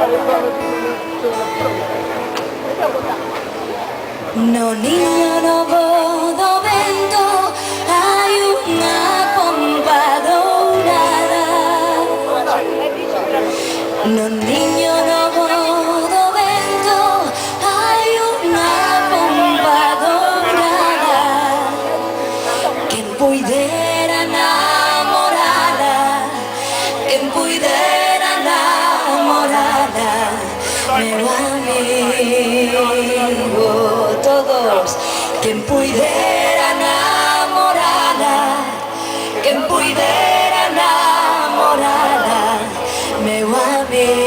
No niño, no bodo vento, hai unha pompa dourada. No niño, no bodo vento, hai unha pompa dourada. Quen puidera namorada, quen puidera namorada, meu amigo. Todos, quen puidera namorada, quen puidera namorada, meu amigo.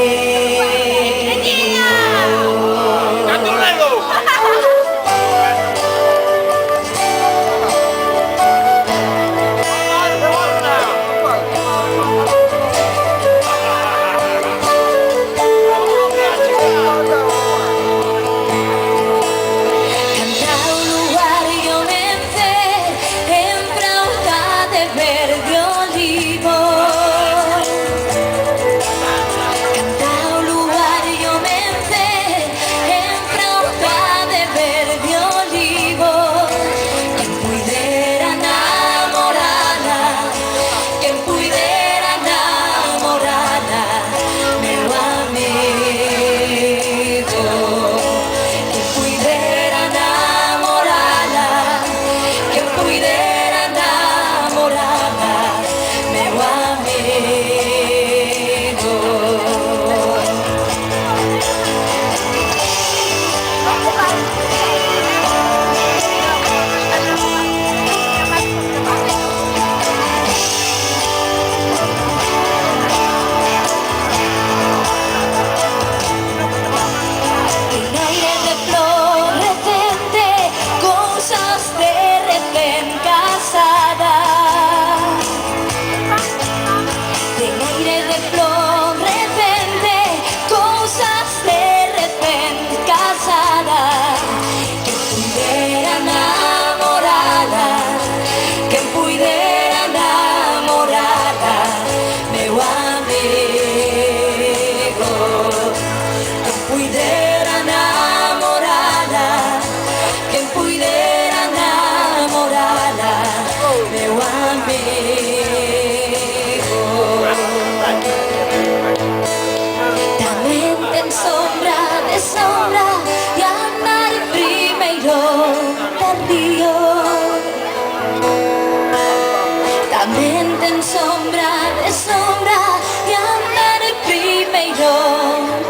Tamén ten sombra de sombra e andar primeiro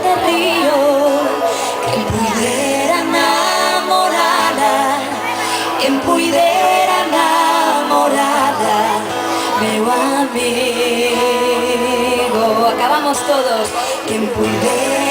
de río. Quen puidera namorada, quen puidera namorada, meu amigo. Acabamos todos. Quen puidera